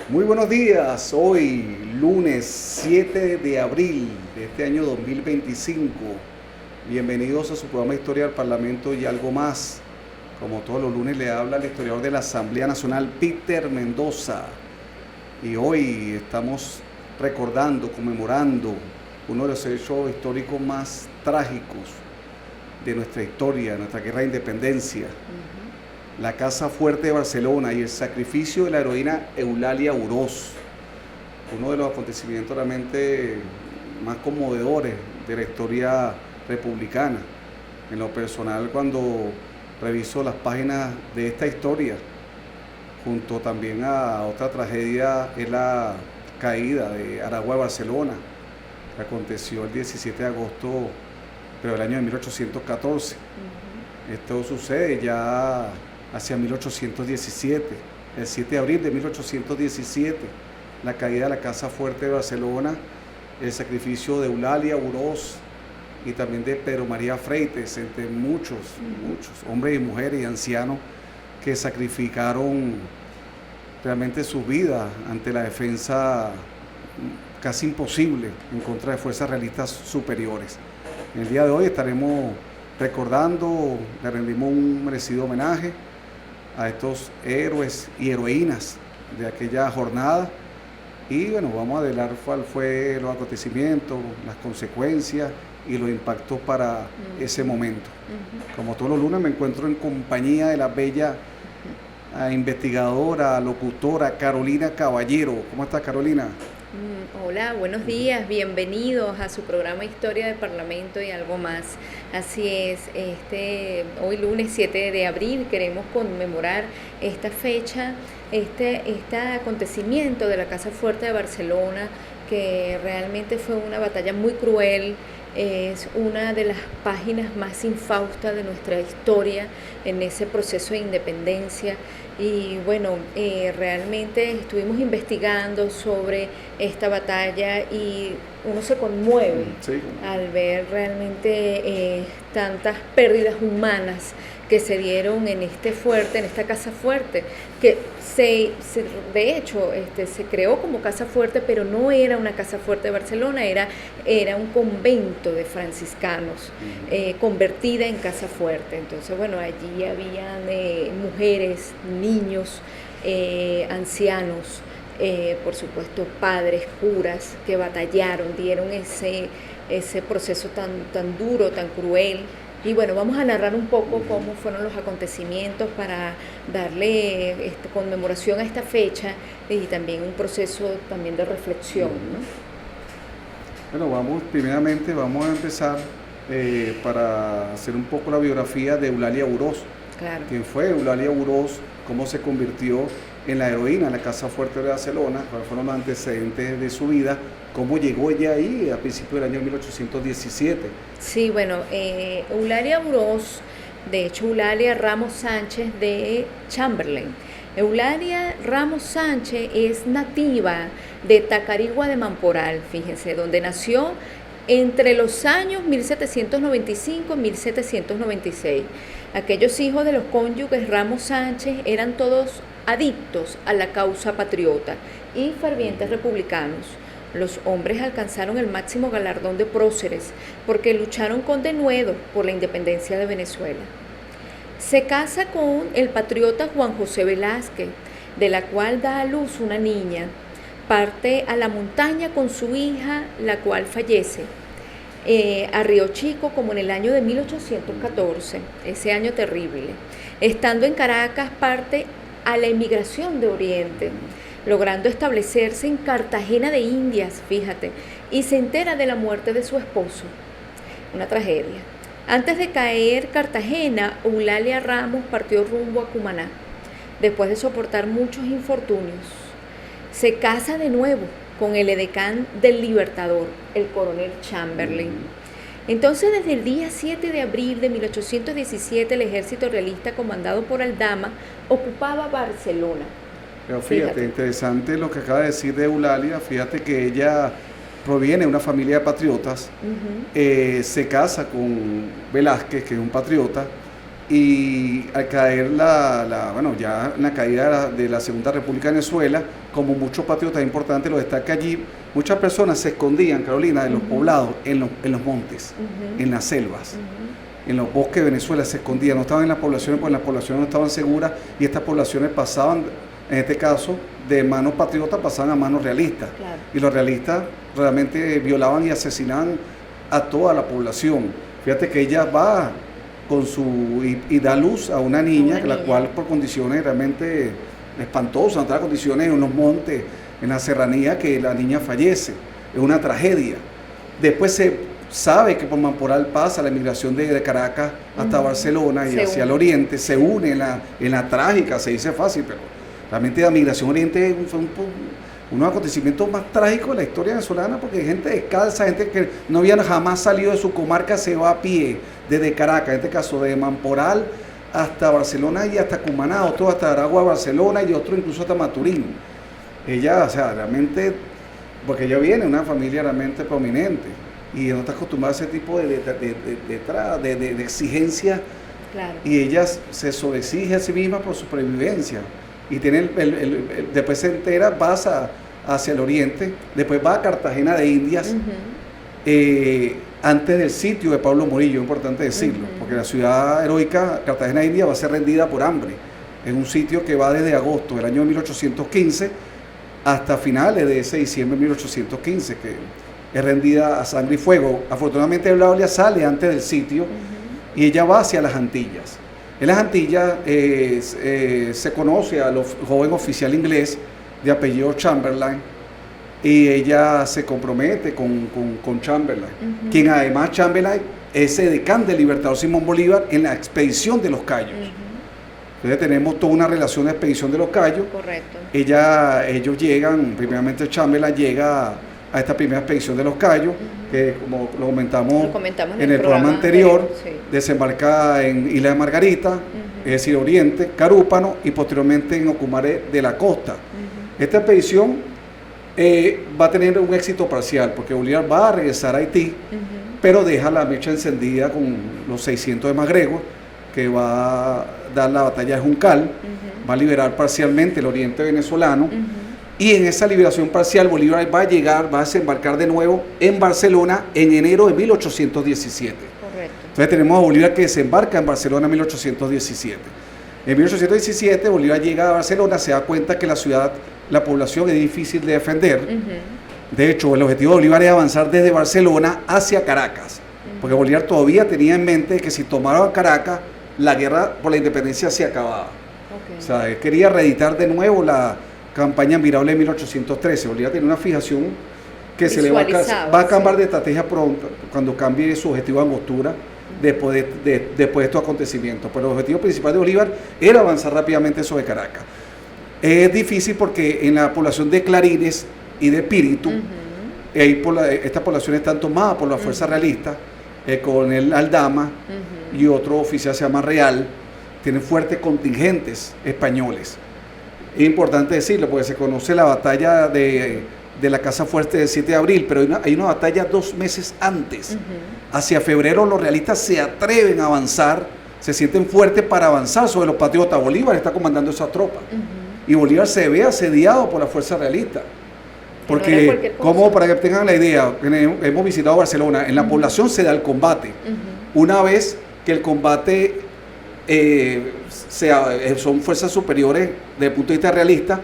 Muy buenos días, hoy lunes 7 de abril de este año 2025. Bienvenidos a su programa Historia del Parlamento y algo más. Como todos los lunes le habla el historiador de la Asamblea Nacional, Peter Mendoza. Y hoy estamos recordando, conmemorando uno de los hechos históricos más trágicos de nuestra historia, nuestra guerra de independencia. La Casa Fuerte de Barcelona y el sacrificio de la heroína Eulalia Urós, uno de los acontecimientos realmente más conmovedores de la historia republicana. En lo personal, cuando reviso las páginas de esta historia, junto también a otra tragedia, es la caída de Aragua de Barcelona, que aconteció el 17 de agosto, pero del año de 1814. Esto sucede ya hacia 1817, el 7 de abril de 1817, la caída de la Casa Fuerte de Barcelona, el sacrificio de Eulalia Urós y también de Pedro María Freites, entre muchos hombres y mujeres y ancianos que sacrificaron realmente su vida ante la defensa casi imposible en contra de fuerzas realistas superiores. En el día de hoy estaremos recordando, le rendimos un merecido homenaje a estos héroes y heroínas de aquella jornada y bueno, vamos a velar cuál fue los acontecimientos, las consecuencias y los impactos para ese momento. Como todos los lunes me encuentro en compañía de la bella investigadora, locutora Carolina Caballero. ¿Cómo estás, Carolina? Hola, buenos días, bienvenidos a su programa Historia del Parlamento y algo más. Así es, hoy lunes 7 de abril queremos conmemorar esta fecha, este acontecimiento de la Casa Fuerte de Barcelona, que realmente fue una batalla muy cruel. Es una de las páginas más infaustas de nuestra historia en ese proceso de independencia. Y bueno, realmente estuvimos investigando sobre esta batalla y uno se conmueve al ver realmente tantas pérdidas humanas que se dieron en este fuerte, en esta Casa Fuerte, que de hecho se creó como Casa Fuerte, pero no era una Casa Fuerte de Barcelona, era un convento de franciscanos, convertida en Casa Fuerte. Entonces, bueno, allí habían mujeres, niños, ancianos, por supuesto padres, curas, que batallaron, dieron ese proceso tan duro, tan cruel. Y bueno, vamos a narrar un poco cómo fueron los acontecimientos para darle conmemoración a esta fecha y también un proceso también de reflexión, ¿no? Bueno, primeramente vamos a empezar para hacer un poco la biografía de Eulalia Urós. Claro. ¿Quién fue Eulalia Urós? ¿Cómo se convirtió en la heroína en la Casa Fuerte de Barcelona? ¿Cuáles fueron los antecedentes de su vida? ¿Cómo llegó ella ahí a principios del año 1817? Sí, bueno, Eulalia Urós, de hecho Eulalia Ramos Sánchez de Chamberlain. Eulalia Ramos Sánchez es nativa de Tacarigua de Mamporal, fíjense, donde nació entre los años 1795 y 1796. Aquellos hijos de los cónyuges Ramos Sánchez eran todos adictos a la causa patriota y fervientes republicanos. Los hombres alcanzaron el máximo galardón de próceres porque lucharon con denuedo por la independencia de Venezuela. Se casa con el patriota Juan José Velázquez, de la cual da a luz una niña. Parte a la montaña con su hija, la cual fallece a Río Chico como en el año de 1814, ese año terrible. Estando en Caracas, parte a la emigración de Oriente, logrando establecerse en Cartagena de Indias, fíjate, y se entera de la muerte de su esposo. Una tragedia. Antes de caer Cartagena, Eulalia Ramos partió rumbo a Cumaná, después de soportar muchos infortunios. Se casa de nuevo con el edecán del Libertador, el coronel Chamberlain. Entonces, desde el día 7 de abril de 1817, el ejército realista comandado por Aldama ocupaba Barcelona. Pero fíjate, interesante lo que acaba de decir de Eulalia. Fíjate que ella proviene de una familia de patriotas, se casa con Velázquez, que es un patriota, y al caer bueno, ya en la caída de la Segunda República de Venezuela, como muchos patriotas importantes lo destaca allí, muchas personas se escondían, Carolina, de los poblados, en los montes, en las selvas, en los bosques de Venezuela se escondían, no estaban en las poblaciones porque las poblaciones no estaban seguras y estas poblaciones pasaban, en este caso, de manos patriotas pasaban a manos realistas. Claro. Y los realistas realmente violaban y asesinaban a toda la población. Fíjate que ella va y da luz a una niña, la cual por condiciones realmente espantosas, en otras condiciones en los montes, en la serranía, que la niña fallece. Es una tragedia. Después se sabe que por Mamporal pasa la emigración de Caracas hasta Barcelona y hacia el oriente, se une en la trágica, se dice fácil, pero realmente la migración oriente fue unos acontecimientos más trágicos de la historia venezolana, porque hay gente descalza, gente que no había jamás salido de su comarca, se va a pie desde Caracas, en este caso de Mamporal hasta Barcelona y hasta Cumaná, otro hasta Aragua, Barcelona y otro incluso hasta Maturín. Ella, o sea, realmente, porque ella viene de una familia realmente prominente y no está acostumbrada a ese tipo de exigencia. Claro. Y ella se sobreexige a sí misma por supervivencia y tiene después se entera, pasa hacia el oriente, después va a Cartagena de Indias, antes del sitio de Pablo Morillo, importante decirlo, porque la ciudad heroica Cartagena de Indias va a ser rendida por hambre. Es un sitio que va desde agosto del año 1815 hasta finales de ese diciembre de 1815, que es rendida a sangre y fuego. Afortunadamente Eulalia sale antes del sitio y ella va hacia las Antillas. En las Antillas se conoce al joven oficial inglés de apellido Chamberlain y ella se compromete con Chamberlain, quien además Chamberlain es edecán del Libertador Simón Bolívar en la expedición de los Cayos. Entonces tenemos toda una relación de expedición de los Cayos. Correcto. Ellos llegan, primeramente Chamberlain llega a esta primera expedición de los Cayos, que como lo comentamos en el programa anterior, desembarca en Isla de Margarita, es decir, Oriente, Carúpano y posteriormente en Ocumare de la Costa. Esta expedición va a tener un éxito parcial porque Bolívar va a regresar a Haití, pero deja la mecha encendida con los 600 de Magregor, que va a dar la batalla de Juncal, va a liberar parcialmente el oriente venezolano. Y en esa liberación parcial Bolívar va a desembarcar de nuevo en Barcelona en enero de 1817. Correcto. Entonces tenemos a Bolívar que desembarca en Barcelona en 1817. En 1817 Bolívar llega a Barcelona, se da cuenta que la población es difícil de defender. De hecho, el objetivo de Bolívar es avanzar desde Barcelona hacia Caracas, porque Bolívar todavía tenía en mente que si tomaban Caracas, la guerra por la independencia se acababa. O sea, él quería reeditar de nuevo la campaña admirable de 1813. Bolívar tenía una fijación que se le va a cambiar de estrategia pronto, cuando cambie su objetivo de angostura después de estos acontecimientos. Pero el objetivo principal de Bolívar era avanzar rápidamente sobre Caracas. Es difícil porque en la población de Clarines y de Píritu, estas poblaciones están tomadas por la fuerza realista, el coronel Aldama y otro oficial se llama Real, tienen fuertes contingentes españoles. Es importante decirlo porque se conoce la batalla de la Casa Fuerte del 7 de abril, pero hay una batalla 2 meses antes. Hacia febrero los realistas se atreven a avanzar, se sienten fuertes para avanzar sobre los patriotas. Bolívar está comandando esa tropa y Bolívar se ve asediado por la fuerza realista. Porque, como para que tengan la idea, hemos visitado Barcelona, en la población se da el combate. Una vez que el combate son fuerzas superiores desde el punto de vista realista,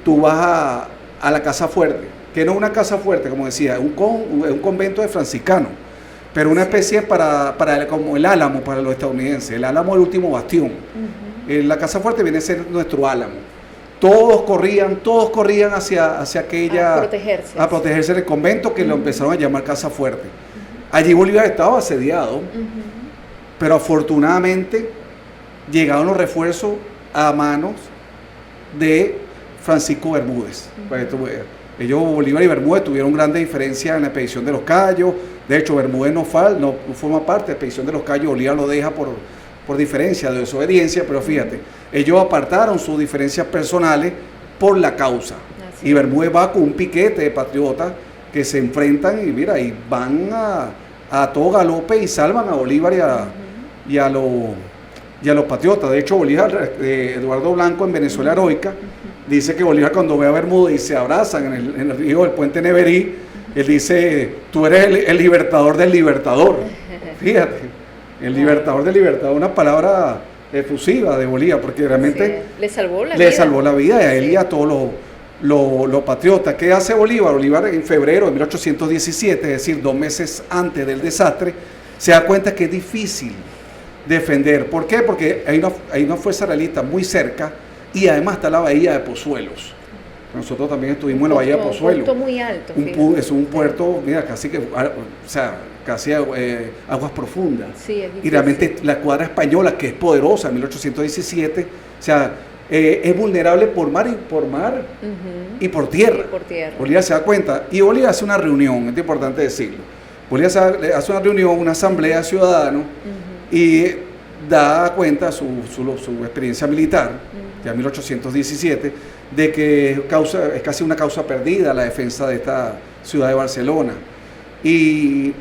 tú vas a la Casa Fuerte, que no es una casa fuerte, como decía, es un convento de franciscanos, pero una especie como el Álamo para los estadounidenses. El Álamo es el último bastión. La Casa Fuerte viene a ser nuestro Álamo. Todos corrían hacia aquella... A protegerse del convento, que lo empezaron a llamar Casa Fuerte. Allí Bolívar estaba asediado, pero afortunadamente llegaron los refuerzos a manos de Francisco Bermúdez. Ellos, Bolívar y Bermúdez, tuvieron grandes diferencias en la expedición de los Cayos. De hecho, Bermúdez no forma parte de la expedición de los Cayos. Bolívar lo deja por diferencia de desobediencia, pero fíjate, ellos apartaron sus diferencias personales por la causa. Y Bermúdez va con un piquete de patriotas que se enfrentan y van a todo galope y salvan a Bolívar y a y a los patriotas. De hecho, Bolívar, Eduardo Blanco en Venezuela Heroica, dice que Bolívar cuando ve a Bermúdez y se abrazan en el río del puente Neverí, él dice, tú eres el libertador del libertador. Fíjate, el libertador del libertador, una palabra efusiva de Bolívar, porque realmente sí, le salvó la vida a él y a todos los patriotas. ¿Qué hace Bolívar? Bolívar en febrero de 1817, es decir, 2 meses antes del desastre, se da cuenta que es difícil defender. ¿Por qué? Porque hay una fuerza realista muy cerca y además está la bahía de Pozuelos. Nosotros también estuvimos en la bahía de Pozuelos. Un puerto muy alto. Es un puerto, mira, casi que, o sea, casi aguas profundas. Sí, es y realmente la escuadra española, que es poderosa en 1817, o sea, es vulnerable por mar y por tierra. Y por tierra. Bolívar se da cuenta y Bolívar hace una reunión, es importante decirlo. Bolívar hace una reunión, una asamblea de ciudadanos y da cuenta su experiencia militar, ya en 1817, de que es casi una causa perdida la defensa de esta ciudad de Barcelona. Y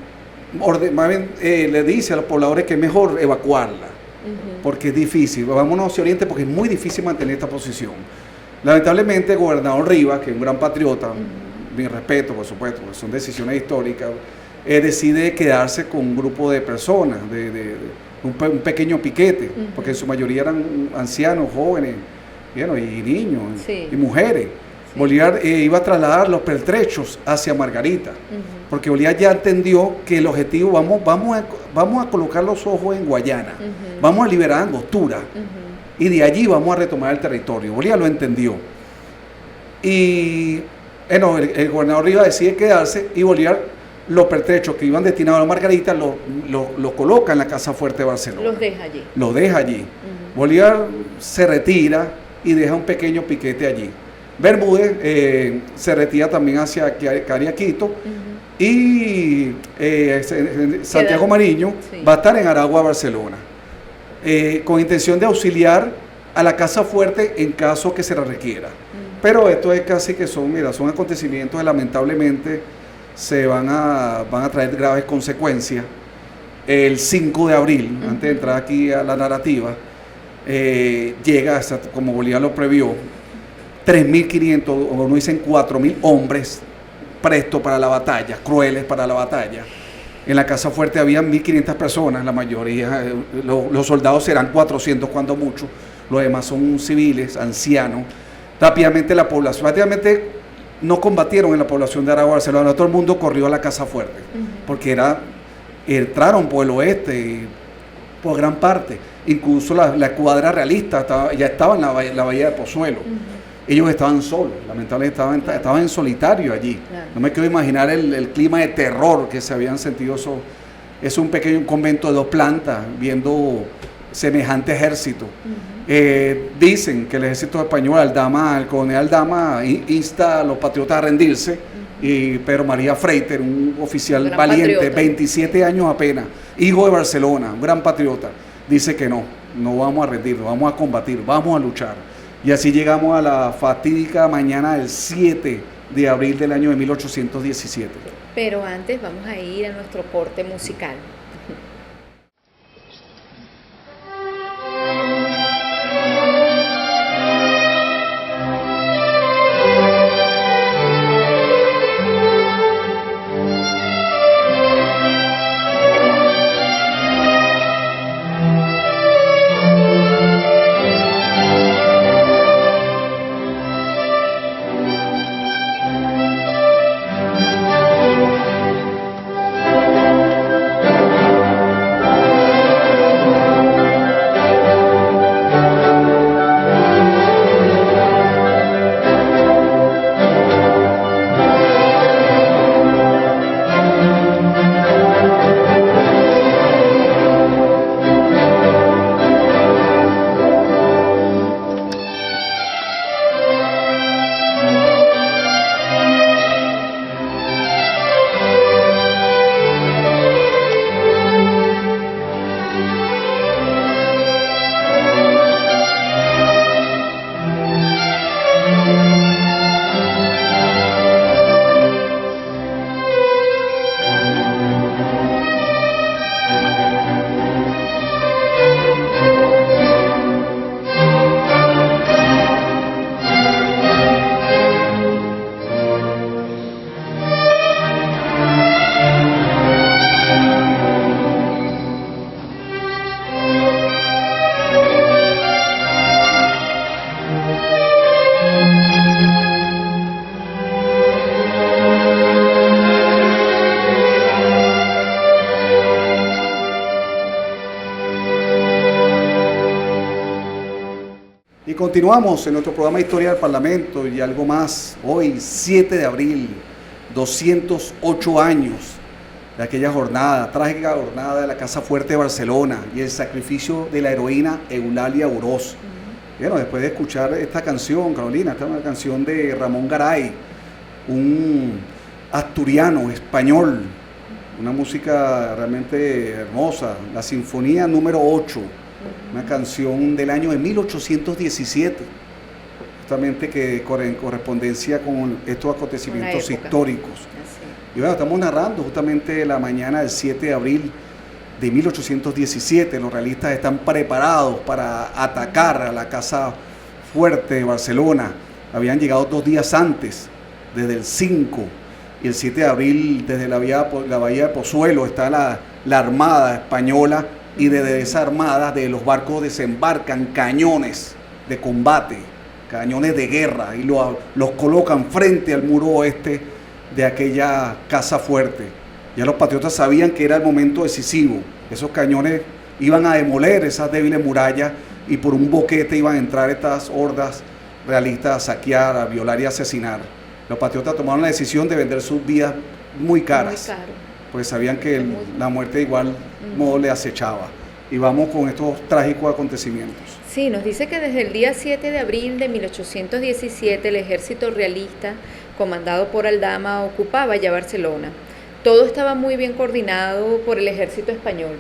le dice a los pobladores que es mejor evacuarla, porque es difícil. Vámonos hacia Oriente porque es muy difícil mantener esta posición. Lamentablemente, el gobernador Rivas, que es un gran patriota, mi respeto, por supuesto, porque son decisiones históricas, decide quedarse con un grupo de personas, un pequeño piquete, porque en su mayoría eran ancianos, jóvenes, y niños, sí, y mujeres. Sí. Bolívar iba a trasladar los pertrechos hacia Margarita, porque Bolívar ya entendió que el objetivo, vamos a colocar los ojos en Guayana, vamos a liberar Angostura, y de allí vamos a retomar el territorio. Bolívar lo entendió. Y el gobernador Rivas decide quedarse, y Bolívar los pertrechos que iban destinados a Margarita lo coloca en la Casa Fuerte de Barcelona. Los deja allí. Bolívar se retira y deja un pequeño piquete allí. Bermúdez se retira también hacia Cariaquito y Santiago Mariño va a estar en Aragua, Barcelona, con intención de auxiliar a la Casa Fuerte en caso que se la requiera. Pero esto es casi que son acontecimientos que lamentablemente se van a traer graves consecuencias. El 5 de abril, antes de entrar aquí a la narrativa, llega, como Bolívar lo previó, 3.500, o no dicen 4.000 hombres prestos para la batalla, crueles para la batalla. En la Casa Fuerte había 1.500 personas, la mayoría, los soldados serán 400 cuando mucho, los demás son civiles, ancianos. Rápidamente la población, prácticamente no combatieron en la población de Aragua, Barcelona, todo el mundo corrió a la Casa Fuerte, porque entraron por el oeste, por gran parte, incluso la escuadra realista ya estaba en la bahía de Pozuelo. Ellos estaban solos, lamentablemente estaban en solitario allí. Claro. No me quiero imaginar el clima de terror que se habían sentido. Es un pequeño convento de 2 plantas, viendo semejante ejército. Dicen que el ejército español, el coronel Aldama, insta a los patriotas a rendirse, y Pedro María Freiter, un oficial valiente, patriota. 27 años apenas, hijo de Barcelona, un gran patriota, dice que no vamos a rendirnos, vamos a combatir, vamos a luchar. Y así llegamos a la fatídica mañana del 7 de abril del año de 1817. Pero antes vamos a ir a nuestro corte musical. Y continuamos en nuestro programa Historia del Parlamento y algo más. Hoy, 7 de abril, 208 años de aquella jornada, trágica jornada de la Casa Fuerte de Barcelona y el sacrificio de la heroína Eulalia Urós. Bueno, después de escuchar esta canción, Carolina, esta es una canción de Ramón Garay, un asturiano, español, una música realmente hermosa, la Sinfonía número 8, una canción del año de 1817, justamente que en correspondencia con estos acontecimientos históricos. Y bueno, estamos narrando justamente la mañana del 7 de abril de 1817. Los realistas están preparados para atacar a la Casa Fuerte de Barcelona. Habían llegado 2 días antes, desde el 5, y el 7 de abril desde la bahía de Pozuelo está la Armada Española, y desde esa armada de los barcos desembarcan cañones de combate, cañones de guerra, y los colocan frente al muro oeste de aquella Casa Fuerte. Ya los patriotas sabían que era el momento decisivo. Esos cañones iban a demoler esas débiles murallas y por un boquete iban a entrar estas hordas realistas a saquear, a violar y a asesinar. Los patriotas tomaron la decisión de vender sus vidas muy caras, porque sabían que la muerte de igual modo le acechaba. Y vamos con estos trágicos acontecimientos. Sí, nos dice que desde el día 7 de abril de 1817 el ejército realista, comandado por Aldama, ocupaba ya Barcelona. Todo estaba muy bien coordinado por el ejército español,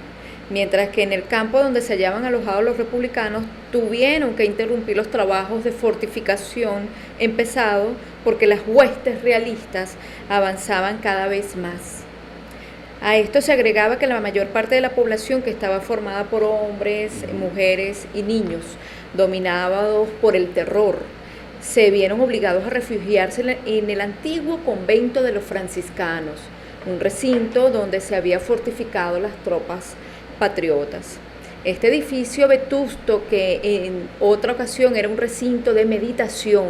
mientras que en el campo donde se hallaban alojados los republicanos tuvieron que interrumpir los trabajos de fortificación empezados porque las huestes realistas avanzaban cada vez más. A esto se agregaba que la mayor parte de la población, que estaba formada por hombres, mujeres y niños, dominados por el terror, se vieron obligados a refugiarse en el antiguo convento de los franciscanos, un recinto donde se había fortificado las tropas patriotas. Este edificio vetusto, que en otra ocasión era un recinto de meditación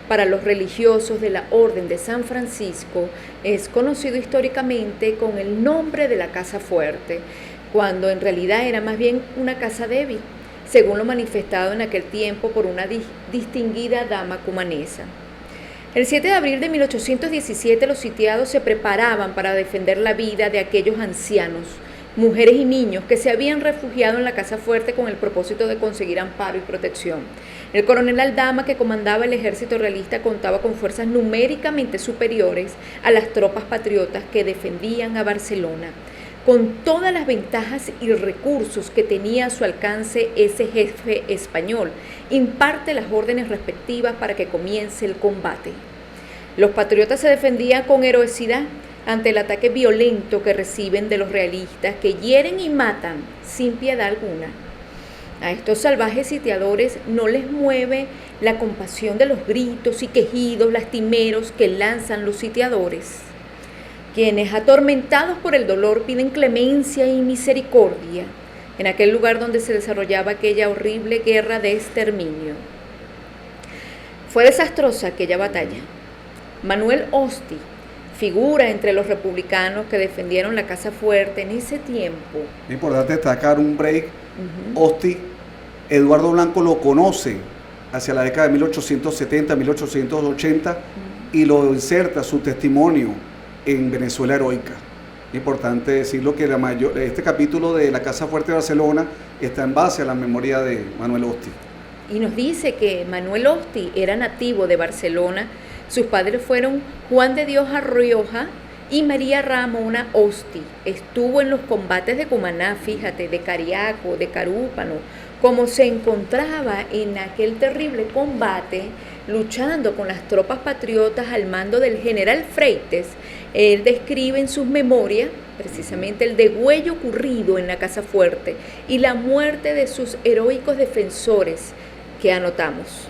para los religiosos de la Orden de San Francisco, es conocido históricamente con el nombre de la Casa Fuerte, cuando en realidad era más bien una casa débil, según lo manifestado en aquel tiempo por una distinguida dama cumanesa. El 7 de abril de 1817 los sitiados se preparaban para defender la vida de aquellos ancianos, mujeres y niños que se habían refugiado en la Casa Fuerte con el propósito de conseguir amparo y protección. El coronel Aldama, que comandaba el ejército realista, contaba con fuerzas numéricamente superiores a las tropas patriotas que defendían a Barcelona. Con todas las ventajas y recursos que tenía a su alcance ese jefe español, imparte las órdenes respectivas para que comience el combate. Los patriotas se defendían con heroicidad ante el ataque violento que reciben de los realistas, que hieren y matan sin piedad alguna. A estos salvajes sitiadores no les mueve la compasión de los gritos y quejidos lastimeros que lanzan los sitiadores, quienes, atormentados por el dolor, piden clemencia y misericordia en aquel lugar donde se desarrollaba aquella horrible guerra de exterminio. Fue desastrosa aquella batalla. Manuel Osti, figura entre los republicanos que defendieron la Casa Fuerte en ese tiempo. Es importante destacar un break. Osti, Eduardo Blanco lo conoce hacia la década de 1870, 1880 y lo inserta su testimonio en Venezuela Heroica. Es importante decirlo que este capítulo de la Casa Fuerte de Barcelona está en base a la memoria de Manuel Osti. Y nos dice que Manuel Osti era nativo de Barcelona. Sus padres fueron Juan de Dios Arrioja y María Ramona Osti. Estuvo en los combates de Cumaná, fíjate, de Cariaco, de Carúpano, como se encontraba en aquel terrible combate, luchando con las tropas patriotas al mando del general Freites. Él describe en sus memorias precisamente el degüello ocurrido en la Casa Fuerte y la muerte de sus heroicos defensores que anotamos.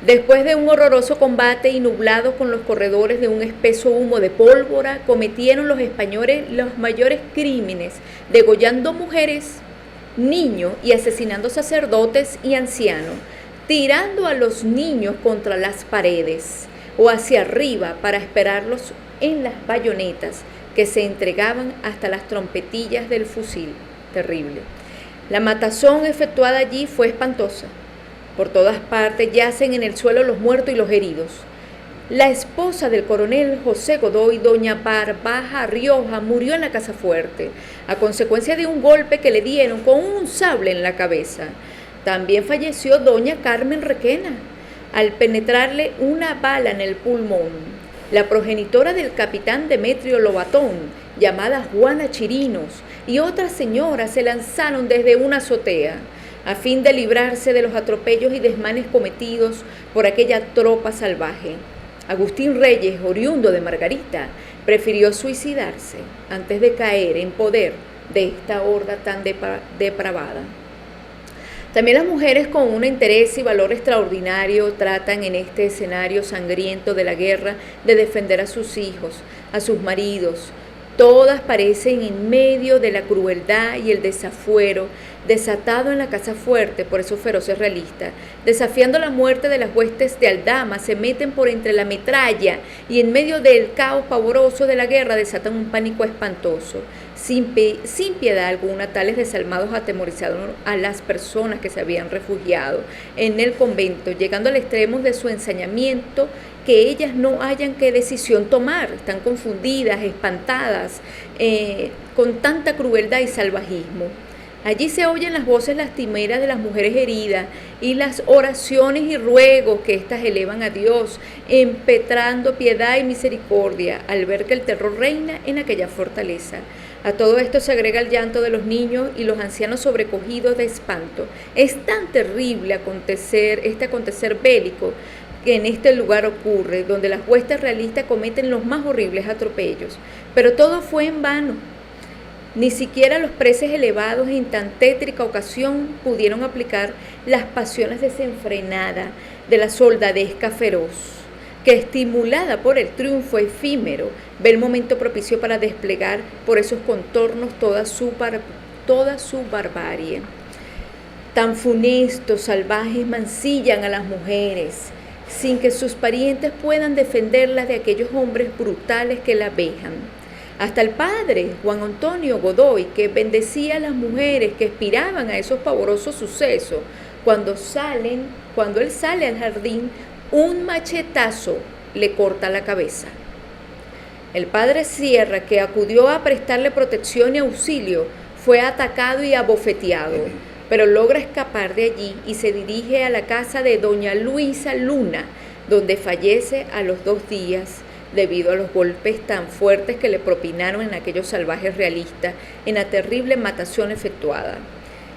Después de un horroroso combate y nublados con los corredores de un espeso humo de pólvora, cometieron los españoles los mayores crímenes, degollando mujeres, niños y asesinando sacerdotes y ancianos, tirando a los niños contra las paredes o hacia arriba para esperarlos en las bayonetas que se entregaban hasta las trompetillas del fusil. Terrible. La matazón efectuada allí fue espantosa. Por todas partes yacen en el suelo los muertos y los heridos. La esposa del coronel José Godoy, doña Barbaja Rioja, murió en la Casa Fuerte, a consecuencia de un golpe que le dieron con un sable en la cabeza. También falleció doña Carmen Requena, al penetrarle una bala en el pulmón. La progenitora del capitán Demetrio Lobatón, llamada Juana Chirinos, y otras señoras se lanzaron desde una azotea, a fin de librarse de los atropellos y desmanes cometidos por aquella tropa salvaje. Agustín Reyes, oriundo de Margarita, prefirió suicidarse antes de caer en poder de esta horda tan depravada. También las mujeres con un interés y valor extraordinario tratan en este escenario sangriento de la guerra de defender a sus hijos, a sus maridos. Todas parecen en medio de la crueldad y el desafuero desatado en la Casa Fuerte por esos feroces realistas. Desafiando la muerte de las huestes de Aldama, se meten por entre la metralla y en medio del caos pavoroso de la guerra desatan un pánico espantoso. Sin piedad alguna, tales desalmados atemorizaron a las personas que se habían refugiado en el convento, llegando al extremo de su ensañamiento, que ellas no hayan qué decisión tomar. Están confundidas, espantadas, con tanta crueldad y salvajismo. Allí se oyen las voces lastimeras de las mujeres heridas y las oraciones y ruegos que éstas elevan a Dios, impetrando piedad y misericordia al ver que el terror reina en aquella fortaleza. A todo esto se agrega el llanto de los niños y los ancianos sobrecogidos de espanto. Es tan terrible este acontecer bélico que en este lugar ocurre, donde las huestes realistas cometen los más horribles atropellos. Pero todo fue en vano. Ni siquiera los preces elevados en tan tétrica ocasión pudieron aplicar las pasiones desenfrenadas de la soldadesca feroz, que estimulada por el triunfo efímero, ve el momento propicio para desplegar por esos contornos toda su barbarie. Tan funestos, salvajes mancillan a las mujeres, sin que sus parientes puedan defenderlas de aquellos hombres brutales que las vejan. Hasta el padre, Juan Antonio Godoy, que bendecía a las mujeres que aspiraban a esos pavorosos sucesos, cuando él sale al jardín, un machetazo le corta la cabeza. El padre Sierra, que acudió a prestarle protección y auxilio, fue atacado y abofeteado, pero logra escapar de allí y se dirige a la casa de doña Luisa Luna, donde fallece a los 2 días, debido a los golpes tan fuertes que le propinaron en aquellos salvajes realistas en la terrible matación efectuada.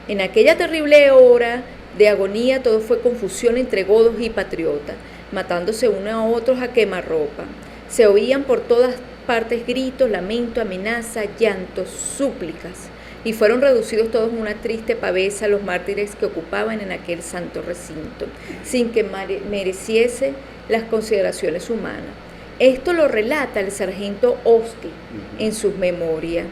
En aquella terrible hora de agonía todo fue confusión entre godos y patriotas, matándose unos a otros a quemarropa. Se oían por todas partes gritos, lamentos, amenazas, llantos, súplicas, y fueron reducidos todos en una triste pavesa los mártires que ocupaban en aquel santo recinto, sin que mereciese las consideraciones humanas. Esto lo relata el sargento Osti en sus memorias.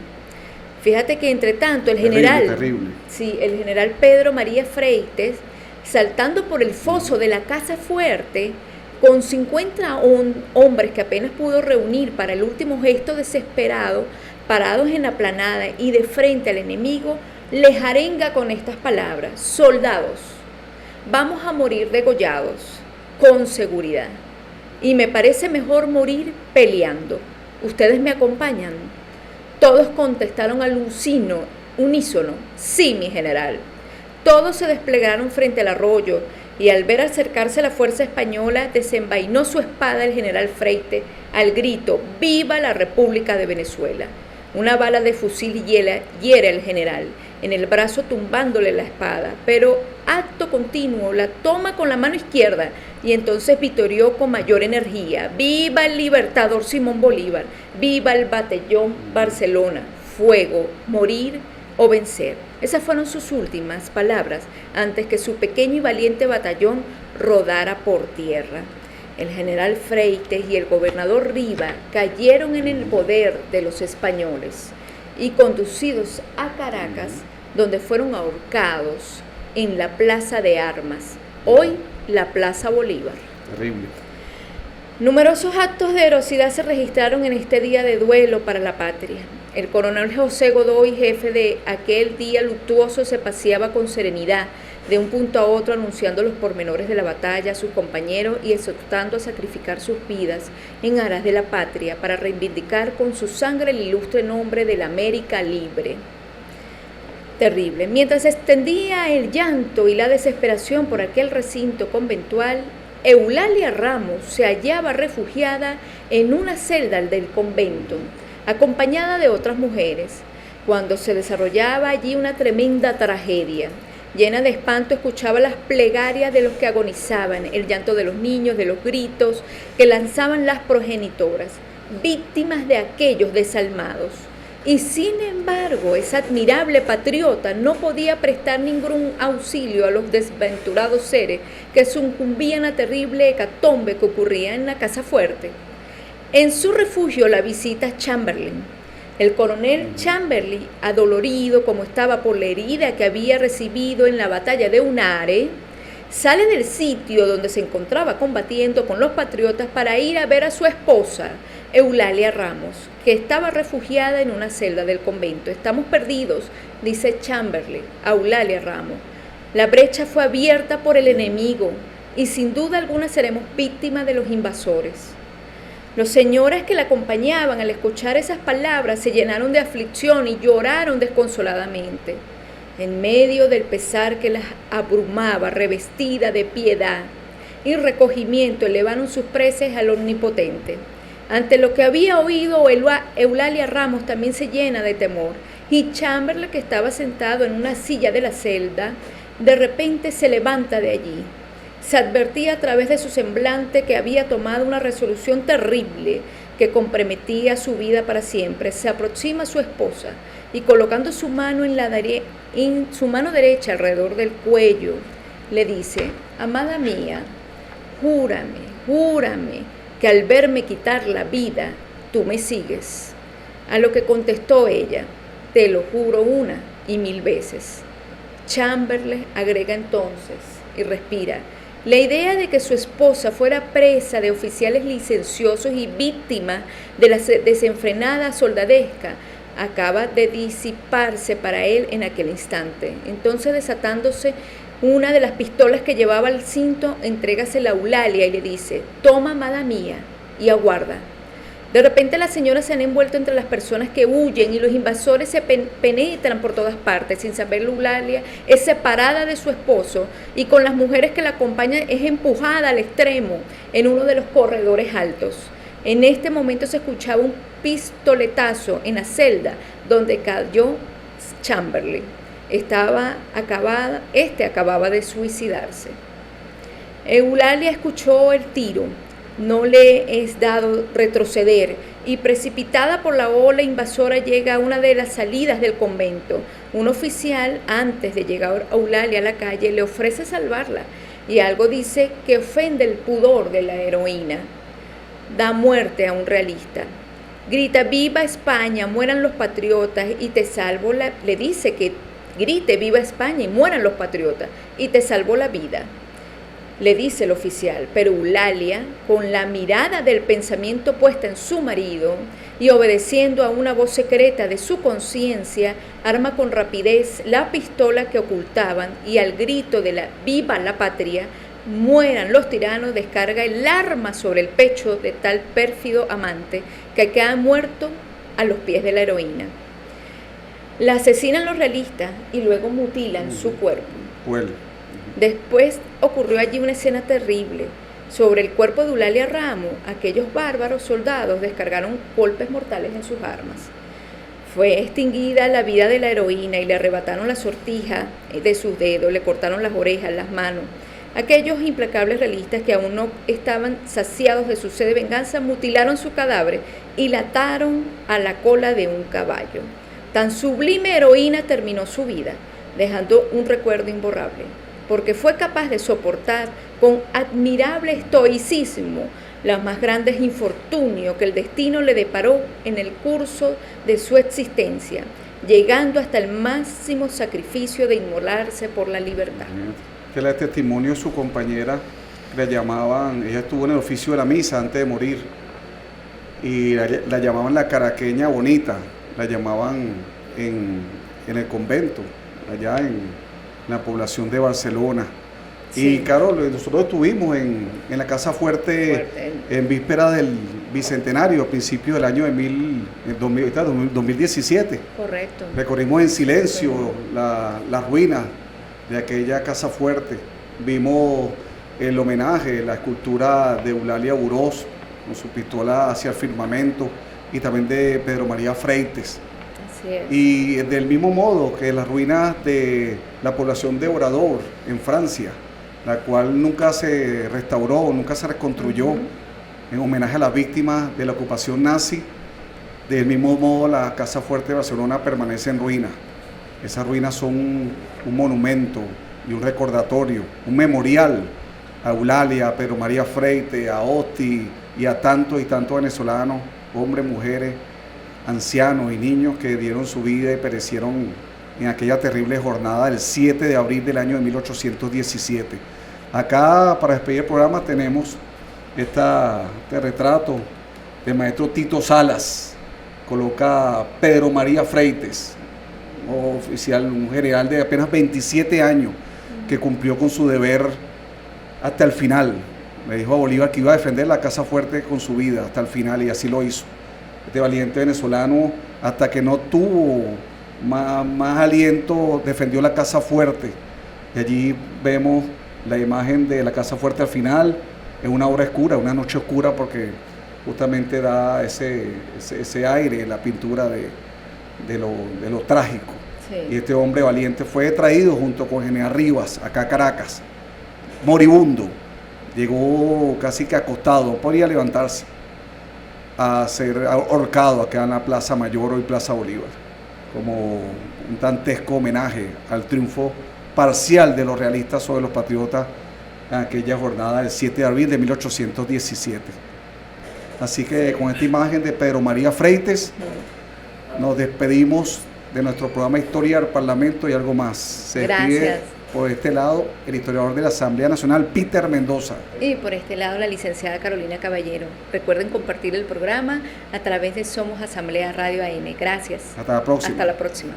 Fíjate que entre tanto el general Pedro María Freites, saltando por el foso de la Casa Fuerte, con 50 hombres que apenas pudo reunir para el último gesto desesperado, parados en la planada y de frente al enemigo, les arenga con estas palabras: soldados, vamos a morir degollados, con seguridad. Y me parece mejor morir peleando. ¿Ustedes me acompañan? Todos contestaron al unísono: sí, mi general. Todos se desplegaron frente al arroyo y al ver acercarse la fuerza española, desenvainó su espada el general Freites al grito: ¡Viva la República de Venezuela! Una bala de fusil hiere al general en el brazo, tumbándole la espada, pero acto continuo la toma con la mano izquierda y entonces vitorió con mayor energía: ¡Viva el libertador Simón Bolívar! ¡Viva el batallón Barcelona! ¡Fuego! ¡Morir o vencer! Esas fueron sus últimas palabras antes que su pequeño y valiente batallón rodara por tierra. El general Freites y el gobernador Riva cayeron en el poder de los españoles y conducidos a Caracas, donde fueron ahorcados en la Plaza de Armas, hoy la Plaza Bolívar. Terrible. Numerosos actos de heroicidad se registraron en este día de duelo para la patria. El coronel José Godoy, jefe de aquel día luctuoso, se paseaba con serenidad, de un punto a otro anunciando los pormenores de la batalla a sus compañeros y exhortando a sacrificar sus vidas en aras de la patria para reivindicar con su sangre el ilustre nombre de la América libre. Terrible. Mientras se extendía el llanto y la desesperación por aquel recinto conventual, Eulalia Ramos se hallaba refugiada en una celda del convento, acompañada de otras mujeres, cuando se desarrollaba allí una tremenda tragedia. Llena de espanto escuchaba las plegarias de los que agonizaban, el llanto de los niños, de los gritos que lanzaban las progenitoras, víctimas de aquellos desalmados. Y sin embargo, esa admirable patriota no podía prestar ningún auxilio a los desventurados seres que sucumbían a terrible hecatombe que ocurría en la Casa Fuerte. En su refugio la visita Chamberlain. El coronel Chamberlain, adolorido como estaba por la herida que había recibido en la batalla de Unare, sale del sitio donde se encontraba combatiendo con los patriotas para ir a ver a su esposa, Eulalia Ramos, que estaba refugiada en una celda del convento. Estamos perdidos, dice Chamberlain a Eulalia Ramos. La brecha fue abierta por el enemigo y sin duda alguna seremos víctimas de los invasores. Los señores que la acompañaban al escuchar esas palabras se llenaron de aflicción y lloraron desconsoladamente. En medio del pesar que las abrumaba, revestida de piedad y recogimiento, elevaron sus preces al Omnipotente. Ante lo que había oído, Eulalia Ramos también se llena de temor, y Chamberlain, que estaba sentado en una silla de la celda, de repente se levanta de allí. Se advertía a través de su semblante que había tomado una resolución terrible que comprometía su vida para siempre. Se aproxima a su esposa y colocando su mano en su mano derecha alrededor del cuello, le dice: amada mía, júrame que al verme quitar la vida, tú me sigues. A lo que contestó ella: te lo juro una y mil veces. Chamberlain agrega entonces y respira: la idea de que su esposa fuera presa de oficiales licenciosos y víctima de la desenfrenada soldadesca acaba de disiparse para él en aquel instante. Entonces, desatándose una de las pistolas que llevaba al cinto, entrégasela a Eulalia y le dice: toma, amada mía, y aguarda. De repente las señoras se han envuelto entre las personas que huyen y los invasores se penetran por todas partes. Sin saberlo, Eulalia es separada de su esposo y con las mujeres que la acompañan es empujada al extremo en uno de los corredores altos. En este momento se escuchaba un pistoletazo en la celda donde cayó Chamberlain. Acababa de suicidarse. Eulalia escuchó el tiro. No le es dado retroceder y precipitada por la ola invasora llega a una de las salidas del convento. Un oficial, antes de llegar a Eulalia a la calle, le ofrece salvarla y algo dice que ofende el pudor de la heroína. Da muerte a un realista. Grita: viva España, mueran los patriotas y te salvo la... Le dice que grite: viva España y mueran los patriotas y te salvo la vida. Le dice el oficial, pero Eulalia, con la mirada del pensamiento puesta en su marido y obedeciendo a una voz secreta de su conciencia, arma con rapidez la pistola que ocultaban y al grito de la «viva la patria», mueran los tiranos, descarga el arma sobre el pecho de tal pérfido amante que queda muerto a los pies de la heroína. La asesinan los realistas y luego mutilan su cuerpo. Bueno. Después ocurrió allí una escena terrible. Sobre el cuerpo de Eulalia Ramos, aquellos bárbaros soldados descargaron golpes mortales en sus armas. Fue extinguida la vida de la heroína y le arrebataron la sortija de sus dedos, le cortaron las orejas, las manos. Aquellos implacables realistas que aún no estaban saciados de su sed de venganza mutilaron su cadáver y la ataron a la cola de un caballo. Tan sublime heroína terminó su vida, dejando un recuerdo imborrable, porque fue capaz de soportar con admirable estoicismo los más grandes infortunios que el destino le deparó en el curso de su existencia, llegando hasta el máximo sacrificio de inmolarse por la libertad. Que le testimonio su compañera, le llamaban, ella estuvo en el oficio de la misa antes de morir, y la llamaban la caraqueña bonita, la llamaban en el convento, allá en la población de Barcelona. Sí. Y claro, nosotros estuvimos en la Casa Fuerte en víspera del Bicentenario, a principios del año 2017. Correcto. Recorrimos en silencio las ruinas de aquella Casa Fuerte. Vimos el homenaje, la escultura de Eulalia Burós con su pistola hacia el firmamento y también de Pedro María Freites. Así es. Y del mismo modo que las ruinas de la población de Orador en Francia, la cual nunca se restauró, nunca se reconstruyó en homenaje a las víctimas de la ocupación nazi. Del mismo modo, la Casa Fuerte de Barcelona permanece en ruinas. Esas ruinas son un monumento y un recordatorio, un memorial a Eulalia, a Pedro María Freites, a Osti y a tantos y tantos venezolanos, hombres, mujeres, ancianos y niños que dieron su vida y perecieron en aquella terrible jornada del 7 de abril del año de 1817. Acá, para despedir el programa, tenemos este retrato del maestro Tito Salas. Coloca Pedro María Freites, oficial, un general de apenas 27 años, que cumplió con su deber hasta el final. Le dijo a Bolívar que iba a defender la Casa Fuerte con su vida hasta el final, y así lo hizo. Este valiente venezolano, hasta que no tuvo más aliento, defendió la Casa Fuerte. Y allí vemos la imagen de la Casa Fuerte al final, en una hora oscura, una noche oscura, porque justamente da ese aire, la pintura de lo trágico. Sí. Y este hombre valiente fue traído junto con General Rivas, acá a Caracas, moribundo. Llegó casi que acostado, no podía levantarse, a ser ahorcado acá en la Plaza Mayor, hoy Plaza Bolívar, como un dantesco homenaje al triunfo parcial de los realistas sobre los patriotas en aquella jornada del 7 de abril de 1817. Así que con esta imagen de Pedro María Freites nos despedimos de nuestro programa Historia del Parlamento y algo más. Se despide por este lado el historiador de la Asamblea Nacional, Peter Mendoza. Y por este lado la licenciada Carolina Caballero. Recuerden compartir el programa a través de Somos Asamblea Radio AM. Gracias. Hasta la próxima. Hasta la próxima.